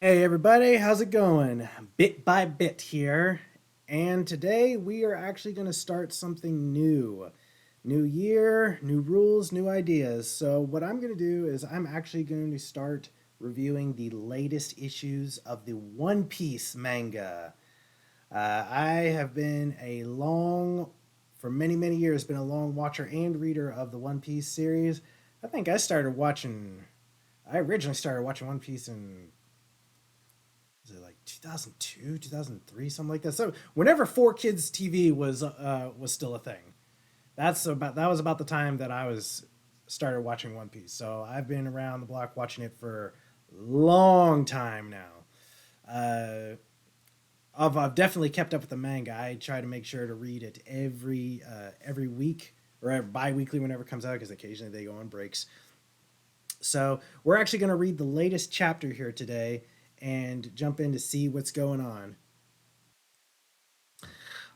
Hey everybody, how's it going? Bit by bit here. And today we are actually going to start something new. New year, new rules, new ideas. So, what I'm going to do is I'm actually going to start reviewing the latest issues of the One Piece manga. I have been for many, many years, been a long watcher and reader of the One Piece series. I think I originally started watching One Piece in was it like 2002, 2003, something like that. So whenever 4 Kids TV was still a thing. That was about the time that I was started watching One Piece. So I've been around the block watching it for a long time now. I've definitely kept up with the manga. I try to make sure to read it every week or bi-weekly whenever it comes out because occasionally they go on breaks. So we're actually going to read the latest chapter here today and jump in to see what's going on.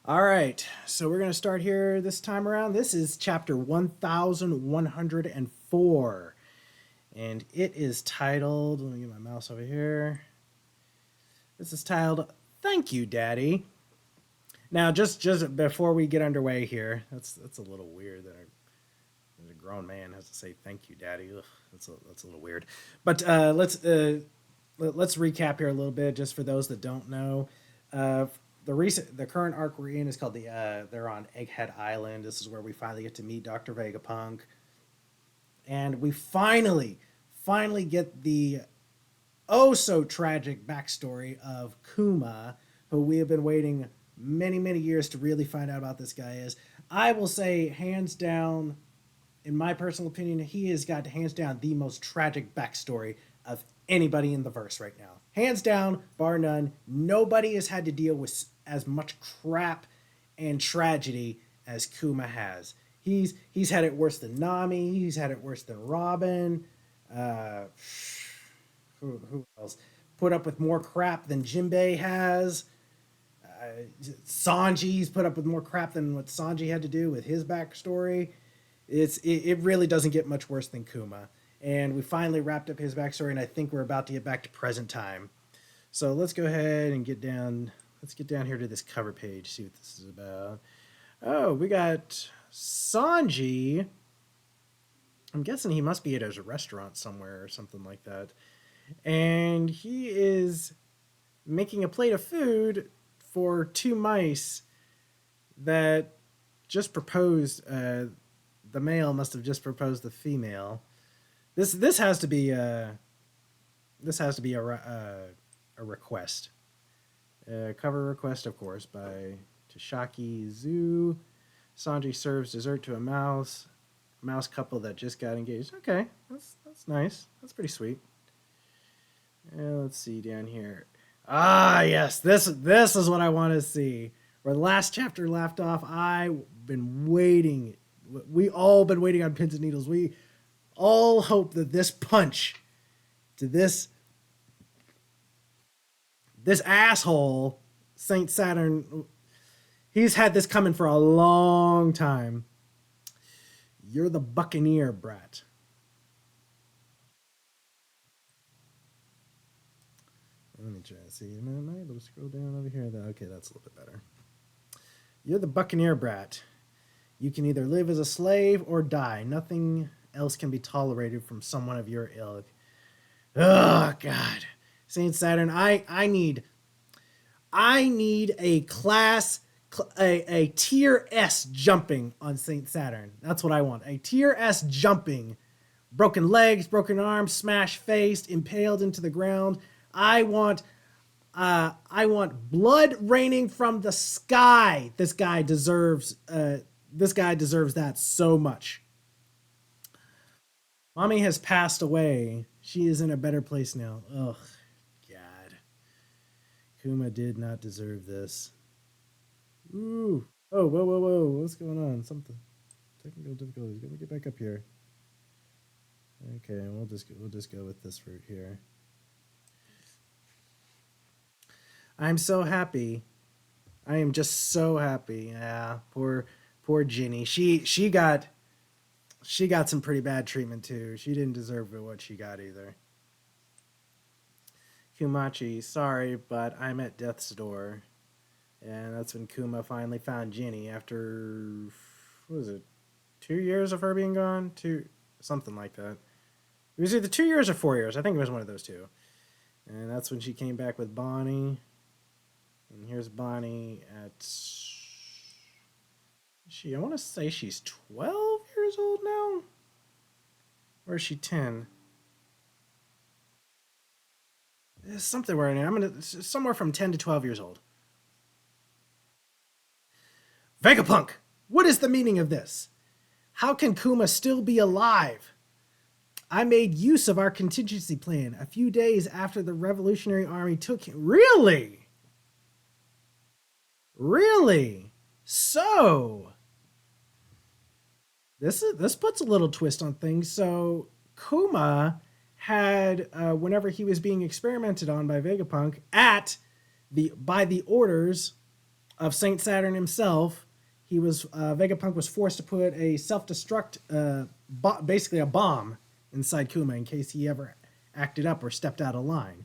All right, so we're going to start here this time around. This is chapter 1104, and it is titled, let me get my mouse over here. This is titled Thank You, Daddy. Now, just before we get underway here, that's a little weird that a grown man has to say thank you, Daddy. Ugh, that's a little weird. But let's recap here a little bit, just for those that don't know. Uh, the current arc we're in is called they're on Egghead Island. This is where we finally get to meet Doctor Vegapunk, and we finally get the oh so tragic backstory of Kuma, who we have been waiting many years to really find out about. This guy is, I will say, hands down, in my personal opinion, he has got hands down the most tragic backstory of anybody in the verse right now. Hands down, bar none. Nobody has had to deal with as much crap and tragedy as Kuma has. He's had it worse than Nami. He's had it worse than Robin. Uh, who else? Put up with more crap than Jinbei has. Sanji's put up with more crap than what Sanji had to do with his backstory. It really doesn't get much worse than Kuma. And we finally wrapped up his backstory, and I think we're about to get back to present time. So let's go ahead and get down. Let's get down here to this cover page, see what this is about. Oh, we got Sanji. I'm guessing he must be at a restaurant somewhere or something like that. And he is making a plate of food for 2 mice that just proposed. The male must have just proposed the female. This has to be a request, a cover request, of course, by Tashaki Zoo. Sanji serves dessert to a mouse couple that just got engaged. Okay, that's nice. That's pretty sweet. Let's see down here. Ah, yes, this is what I want to see. Where the last chapter left off, I've been waiting. We all been waiting on pins and needles. We all hope that this punch to this asshole Saint Saturn, he's had this coming for a long time. You're the Buccaneer, brat. Let me try to see. Am I able to scroll down over here? Okay, that's a little bit better. You're the Buccaneer, brat. You can either live as a slave or die. Nothing else can be tolerated from someone of your ilk. Oh God, Saint Saturn, I need a a tier S jumping on Saint Saturn. That's what I want. A tier S jumping, broken legs, broken arms, smashed face, impaled into the ground. I want blood raining from the sky. This guy deserves that so much. Mommy has passed away. She is in a better place now. Ugh, God. Kuma did not deserve this. Ooh. Oh, whoa. What's going on? Something. Technical difficulties. Let me get back up here. Okay, we'll just go with this route here. I'm so happy. I am just so happy. Yeah, poor Ginny. She got some pretty bad treatment too. She didn't deserve what she got either. Kumachi, sorry, but I'm at death's door. And that's when Kuma finally found Ginny after, what was it, 2 years of her being gone? Something like that. It was either 2 years or 4 years. I think it was one of those two. And that's when she came back with Bonnie. And here's Bonnie at, I want to say she's 12 years old now? Or is she 10? It's something where I'm gonna somewhere from 10 to 12 years old. Vegapunk, what is the meaning of this? How can Kuma still be alive? I made use of our contingency plan a few days after the Revolutionary Army took him. Really? Really? So, this puts a little twist on things. So, Kuma had whenever he was being experimented on by Vegapunk by the orders of Saint Saturn himself, he was Vegapunk was forced to put a self-destruct, basically a bomb inside Kuma in case he ever acted up or stepped out of line.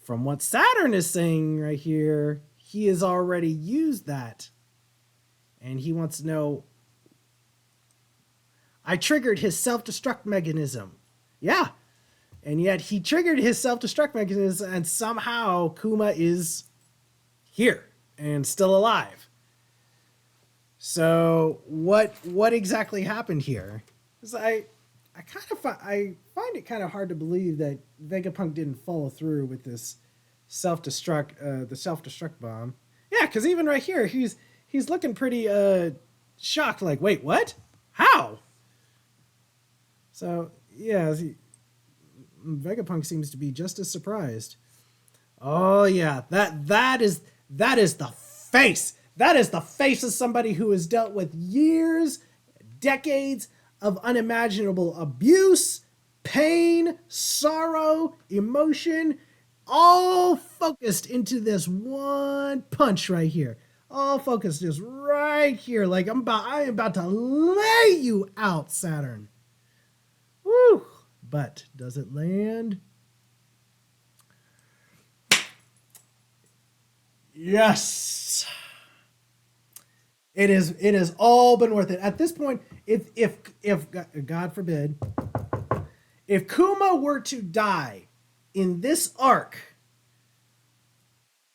From what Saturn is saying right here, he has already used that, and he wants to know. I triggered his self-destruct mechanism. Yeah, and yet he triggered his self-destruct mechanism, and somehow Kuma is here and still alive. So what exactly happened here? Because I find it kind of hard to believe that Vegapunk didn't follow through with this the self-destruct bomb. Yeah, because even right here, he's looking pretty shocked. Like, wait, what? How? So yeah, Vegapunk seems to be just as surprised. Oh yeah, that is the face. That is the face of somebody who has dealt with years, decades of unimaginable abuse, pain, sorrow, emotion, all focused into this one punch right here. All focused just right here. Like I am about to lay you out, Saturn. Woo! But does it land? Yes. It has all been worth it. At this point, if God forbid, if Kuma were to die in this arc,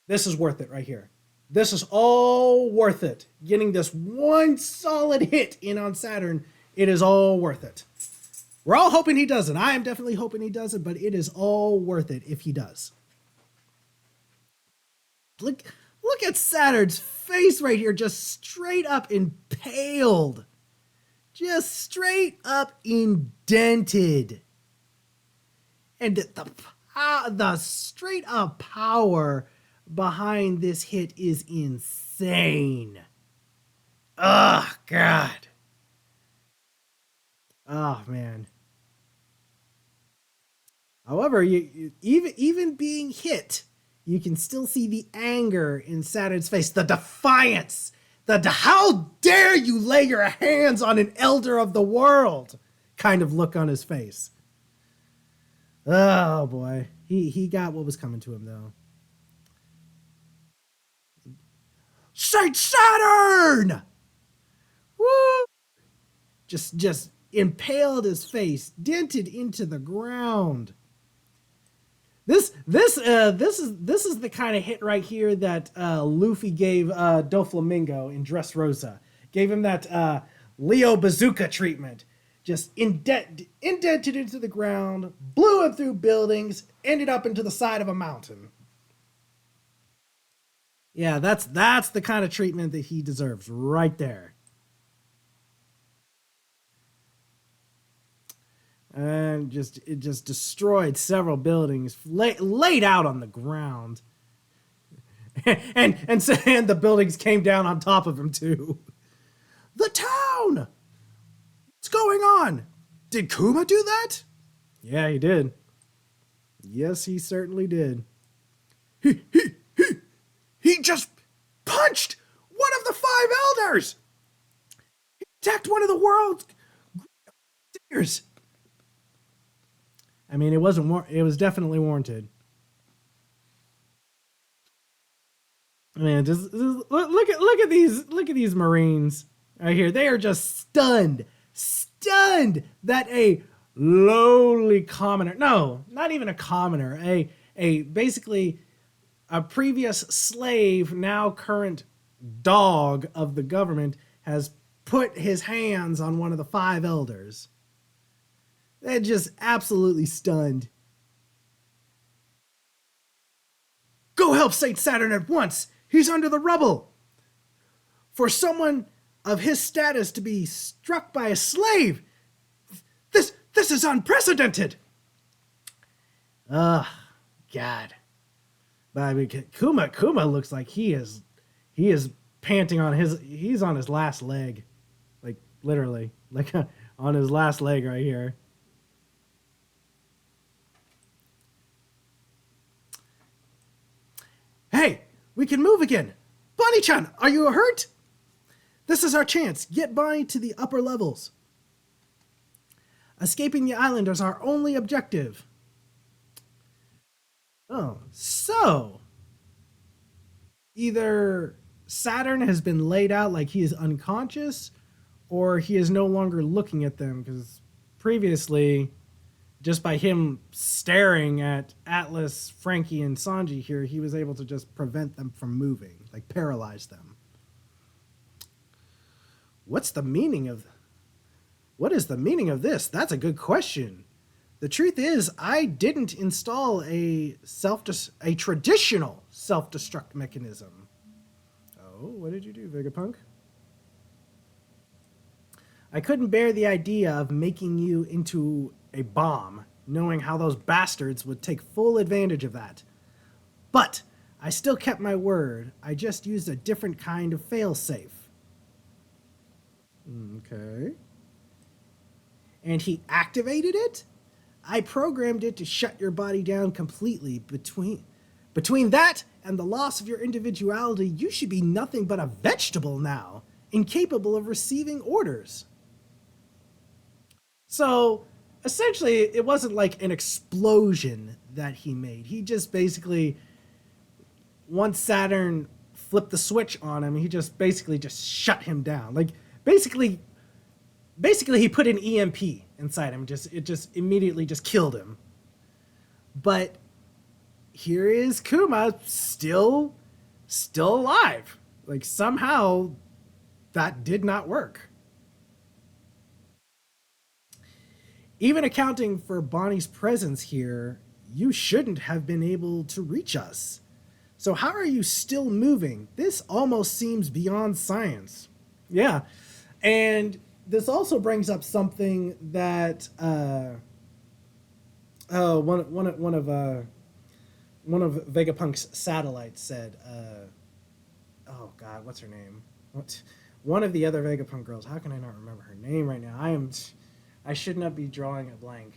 this is worth it right here. This is all worth it. Getting this one solid hit in on Saturn, it is all worth it. We're all hoping he doesn't. I am definitely hoping he doesn't, but it is all worth it if he does. Look at Saturn's face right here, just straight up impaled. Just straight up indented. And the straight up power behind this hit is insane. Oh, God. Oh, man. However, even being hit, you can still see the anger in Saturn's face, the defiance, how dare you lay your hands on an elder of the world kind of look on his face. Oh boy, he got what was coming to him though. Saint Saturn! Woo! Just impaled his face, dented into the ground. This is the kind of hit right here that Luffy gave Doflamingo in Dressrosa. Gave him that Leo Bazooka treatment. Just indented into the ground, blew him through buildings, ended up into the side of a mountain. Yeah, that's the kind of treatment that he deserves right there. And it just destroyed several buildings, laid out on the ground, and the buildings came down on top of him too. The town. What's going on? Did Kuma do that? Yeah, he did. Yes, he certainly did. He just punched one of the five elders. He attacked one of the world's leaders. I mean, it was definitely warranted. Man, just look at these Marines right here. They are just stunned that a lowly commoner, no, not even a commoner, a basically a previous slave, now current dog of the government, has put his hands on one of the five elders. They're just absolutely stunned. Go help Saint Saturn at once. He's under the rubble. For someone of his status to be struck by a slave, this is unprecedented. Ugh, God. But I mean, Kuma looks like he is panting on he's on his last leg, like literally, like on his last leg right here. Hey, we can move again. Bonnie-chan, are you hurt? This is our chance. Get Bonnie to the upper levels. Escaping the island is our only objective. Oh, so either Saturn has been laid out like he is unconscious, or he is no longer looking at them because previously, just by him staring at Atlas, Frankie, and Sanji here, he was able to just prevent them from moving, like paralyze them. What's the meaning of What is the meaning of this? That's a good question. The truth is, I didn't install a traditional self-destruct mechanism. Oh, what did you do, Vegapunk? I couldn't bear the idea of making you into a bomb, knowing how those bastards would take full advantage of that. But I still kept my word. I just used a different kind of failsafe. Okay. And he activated it? I programmed it to shut your body down completely. Between that and the loss of your individuality, you should be nothing but a vegetable now, incapable of receiving orders. So, essentially, it wasn't like an explosion that he made. He just basically, once Saturn flipped the switch on him, he just basically just shut him down. Like, basically he put an EMP inside him. It just immediately just killed him. But here is Kuma still alive. Like somehow that did not work. Even accounting for Bonnie's presence here, you shouldn't have been able to reach us. So how are you still moving? This almost seems beyond science. Yeah. And this also brings up something that one of Vegapunk's satellites said. Oh God, what's her name? What? One of the other Vegapunk girls. How can I not remember her name right now? I should not be drawing a blank.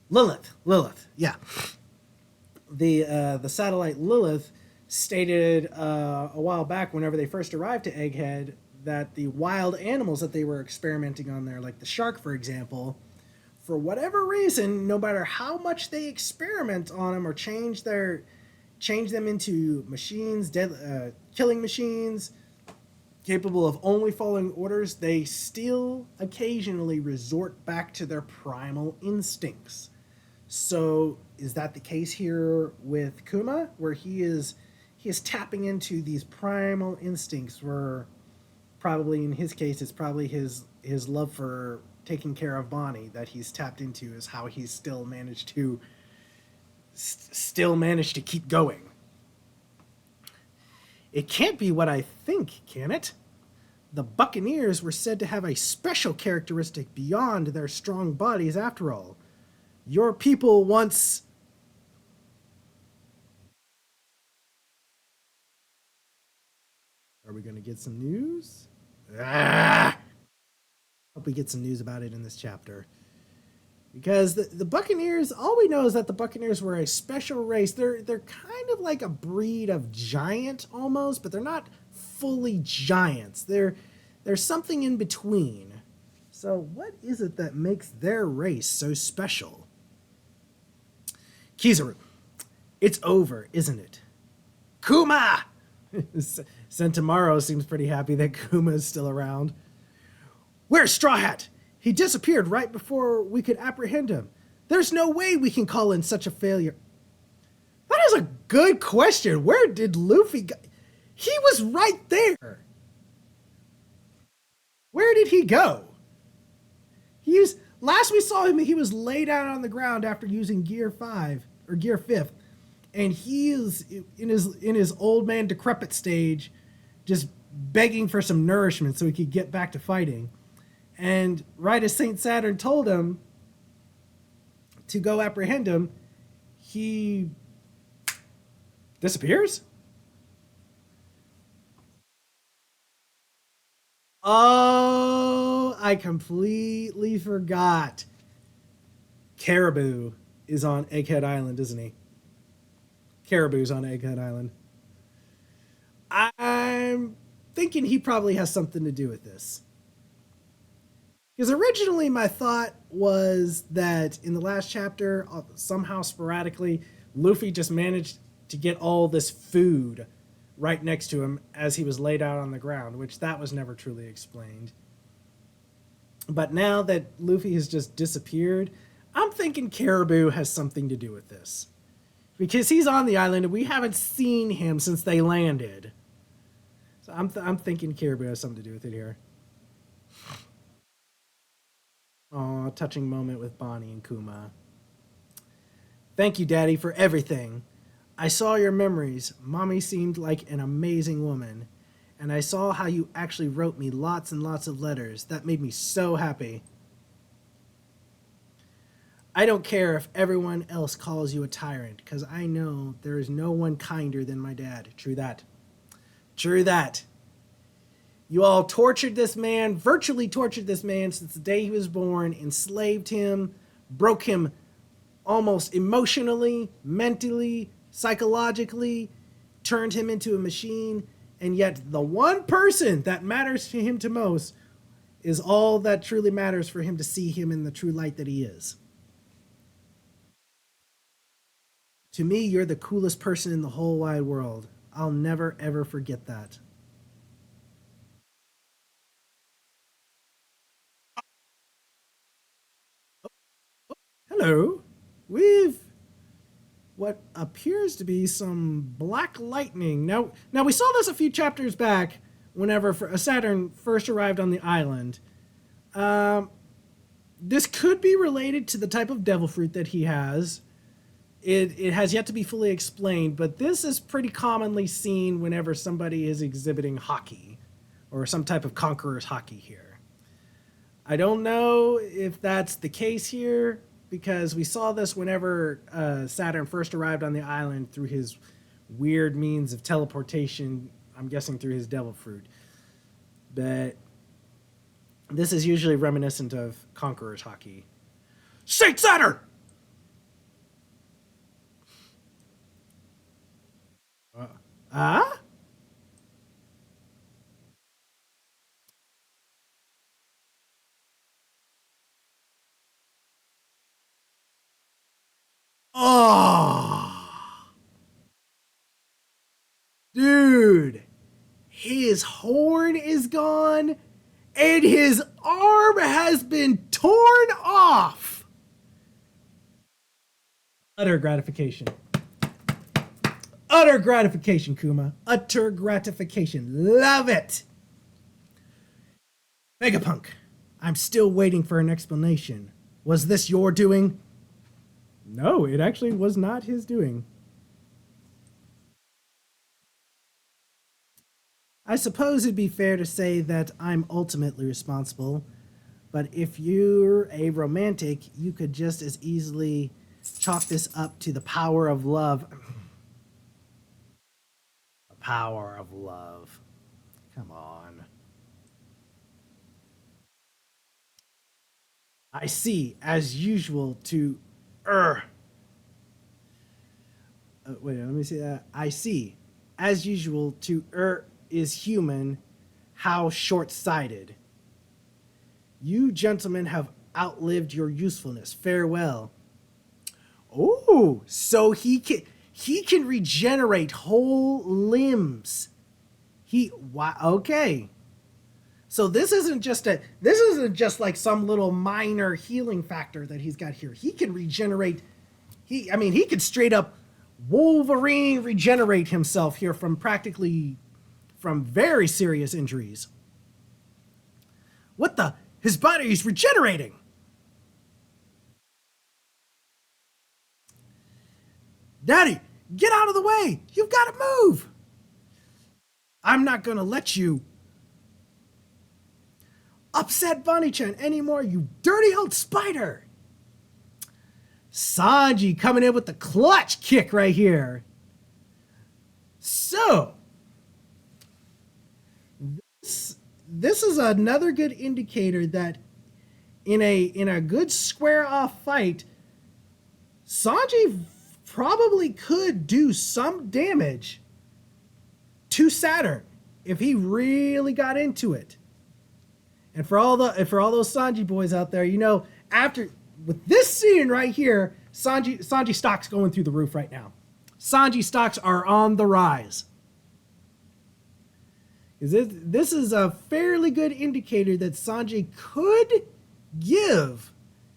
Lilith. Yeah. The satellite Lilith stated a while back, whenever they first arrived to Egghead, that the wild animals that they were experimenting on there, like the shark, for example, for whatever reason, no matter how much they experiment on them or change them into machines, killing machines, capable of only following orders, they still occasionally resort back to their primal instincts. So is that the case here with Kuma, where he is tapping into these primal instincts, where probably in his case it's probably his love for taking care of Bonnie that he's tapped into, is how he's still managed to keep going. It can't be what I think, can it? The Buccaneers were said to have a special characteristic beyond their strong bodies after all. Your people once... Are we going to get some news? Hope we get some news about it in this chapter. Because the Buccaneers, all we know is that the Buccaneers were a special race. They're kind of like a breed of giant almost, but they're not fully giants. They're something in between. So what is it that makes their race so special? Kizaru, it's over, isn't it? Kuma! Sentomaro seems pretty happy that Kuma is still around. Where's Straw Hat? He disappeared right before we could apprehend him. There's no way we can call in such a failure. That is a good question. Where did Luffy go? He was right there. Where did he go? Last we saw him, he was laid out on the ground after using Gear 5 or Gear 5th. And he is in his old man decrepit stage, just begging for some nourishment so he could get back to fighting. And right as Saint Saturn told him to go apprehend him, he disappears. Oh, I completely forgot. Caribou is on Egghead Island, isn't he? Caribou's on Egghead Island. I'm thinking he probably has something to do with this. Because originally my thought was that in the last chapter, somehow sporadically, Luffy just managed to get all this food right next to him as he was laid out on the ground, which that was never truly explained. But now that Luffy has just disappeared, I'm thinking Caribou has something to do with this. Because he's on the island and we haven't seen him since they landed. So I'm thinking Caribou has something to do with it here. Aw, touching moment with Bonnie and Kuma. Thank you, Daddy, for everything. I saw your memories. Mommy seemed like an amazing woman. And I saw how you actually wrote me lots and lots of letters. That made me so happy. I don't care if everyone else calls you a tyrant, because I know there is no one kinder than my dad. True that. True that. You all tortured this man, virtually tortured this man since the day he was born, enslaved him, broke him almost emotionally, mentally, psychologically, turned him into a machine, and yet the one person that matters to him to most is all that truly matters for him to see him in the true light that he is. To me, you're the coolest person in the whole wide world. I'll never ever forget that. Hello. We've what appears to be some black lightning. Now we saw this a few chapters back whenever Saturn first arrived on the island. This could be related to the type of devil fruit that he has. It has yet to be fully explained, but this is pretty commonly seen whenever somebody is exhibiting hockey or some type of conqueror's hockey here. I don't know if that's the case here because we saw this whenever Saturn first arrived on the island through his weird means of teleportation. I'm guessing through his devil fruit. But this is usually reminiscent of conqueror's hockey. Saint Saturn! Ah? Oh, dude, his horn is gone and his arm has been torn off. Utter gratification. Utter gratification, Kuma. Utter gratification. Love it. Vegapunk, I'm still waiting for an explanation. Was this your doing? No, it actually was not his doing. I suppose it'd be fair to say that I'm ultimately responsible, but if you're a romantic, you could just as easily chalk this up to the power of love. The power of love. Come on. I see, as usual, to wait, let me see that. I see, as usual, to is human. How short-sighted. You gentlemen have outlived your usefulness. Farewell. Oh, so he can regenerate whole limbs. Okay. So this isn't just like some little minor healing factor that he's got here. He can regenerate. He could straight up Wolverine regenerate himself here from very serious injuries. What the? His body is regenerating. Daddy, get out of the way. You've got to move. I'm not going to let you upset Bonnie-chan anymore, you dirty old spider. Sanji coming in with the clutch kick right here. So, this is another good indicator that in a good square off fight, Sanji probably could do some damage to Saturn if he really got into it. And for all those Sanji boys out there, after with this scene right here, Sanji stocks going through the roof right now. Sanji stocks are on the rise. This is a fairly good indicator that Sanji could give,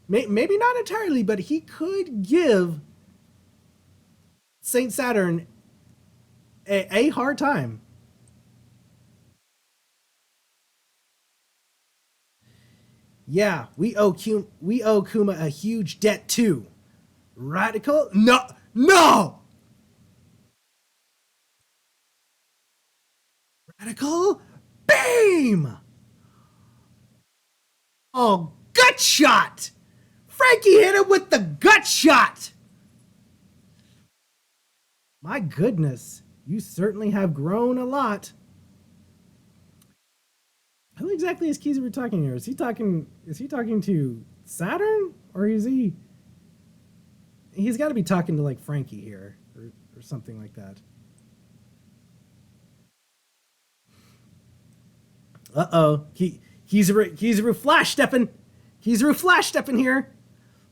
maybe not entirely, but he could give Saint Saturn a hard time. Yeah, we owe Kuma a huge debt too. Radical? No, no. Radical beam. Oh, gut shot. Frankie hit him with the gut shot. My goodness, you certainly have grown a lot. Who exactly is Kizaru talking here? Is he talking to Saturn? Or is he's got to be talking to like Frankie here or something like that. Uh-oh. Kizaru flash stepping. Kizaru flash stepping here.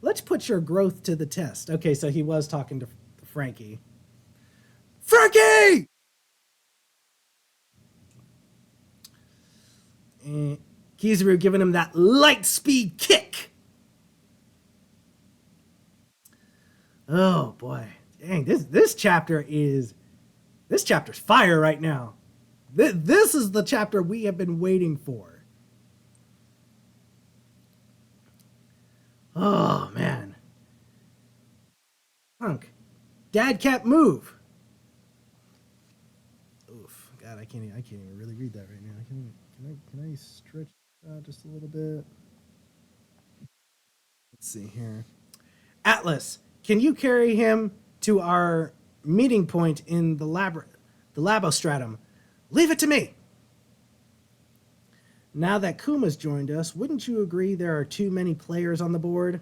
Let's put your growth to the test. Okay, so he was talking to Frankie. Frankie! And Kizaru giving him that light speed kick. Oh boy. Dang, this chapter's fire right now. This is the chapter we have been waiting for. Oh man. Punk. Dad can't move. Oof. God, I can't even really read that right now. Can I stretch out just a little bit? Let's see here. Atlas, can you carry him to our meeting point in the labostratum? Leave it to me. Now that Kuma's joined us, wouldn't you agree there are too many players on the board?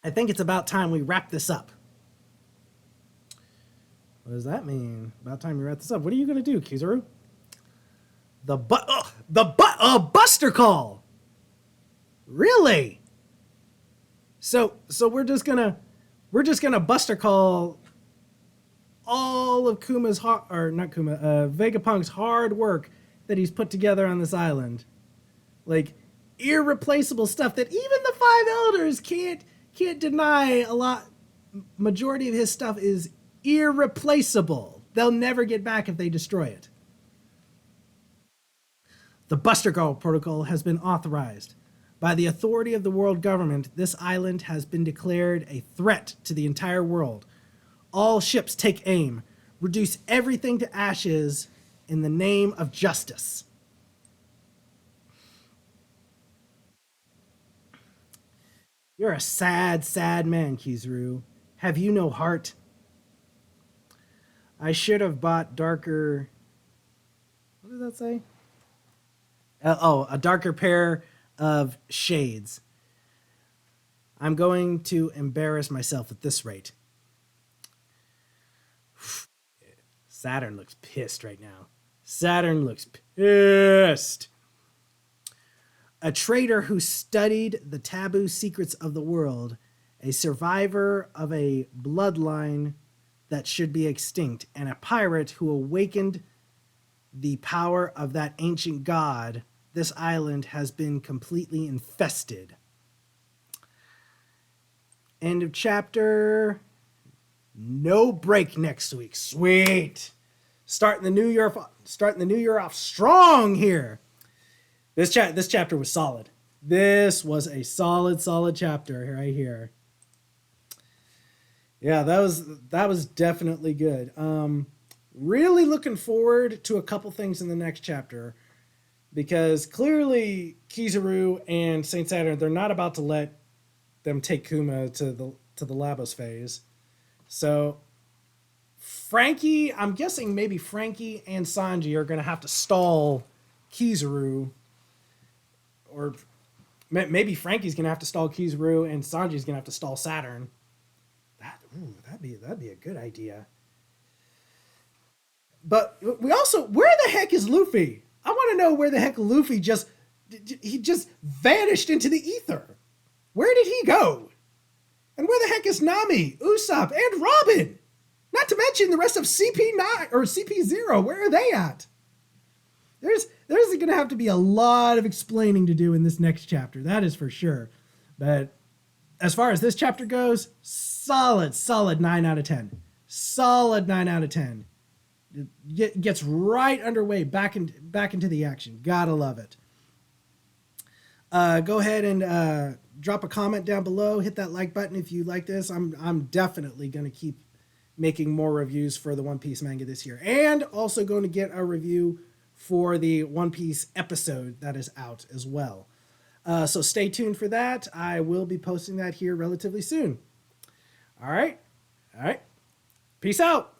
I think it's about time we wrap this up. What does that mean? About time we wrap this up. What are you going to do, Kizaru? The Buster Call. Really? So we're just gonna Buster Call all of Kuma's Vegapunk's hard work that he's put together on this island, like irreplaceable stuff that even the Five Elders can't deny. Majority of his stuff is irreplaceable. They'll never get back if they destroy it. The Buster Call protocol has been authorized. By the authority of the world government, this island has been declared a threat to the entire world. All ships take aim. Reduce everything to ashes in the name of justice. You're a sad, sad man, Kizaru. Have you no heart? I should have bought darker... What does that say? A darker pair of shades. I'm going to embarrass myself at this rate. Saturn looks pissed right now. Saturn looks pissed. A traitor who studied the taboo secrets of the world, a survivor of a bloodline that should be extinct, and a pirate who awakened the power of that ancient god, this island has been completely infested. End of chapter. No break next week. Sweet. Starting the new year off strong here. This chapter was solid. This was a solid chapter right here. Yeah, that was definitely good. Really looking forward to a couple things in the next chapter, because clearly Kizaru and Saint Saturn, they're not about to let them take Kuma to the Labos phase. So Frankie, I'm guessing maybe Frankie and Sanji are going to have to stall Kizaru, or maybe Frankie's going to have to stall Kizaru and Sanji's going to have to stall Saturn. That'd be a good idea. But we also, where the heck is Luffy? I want to know where the heck Luffy just vanished into the ether. Where did he go? And where the heck is Nami, Usopp, and Robin? Not to mention the rest of CP9 or CP0. Where are they at? There's going to have to be a lot of explaining to do in this next chapter. That is for sure. But as far as this chapter goes, solid 9 out of 10. Solid 9 out of 10. It gets right underway, back into the action. Gotta love it. Go ahead and drop a comment down below. Hit that like button if you like this. I'm definitely going to keep making more reviews for the One Piece manga this year, and also going to get a review for the One Piece episode that is out as well. So stay tuned for that. I will be posting that here relatively soon. All right. Peace out.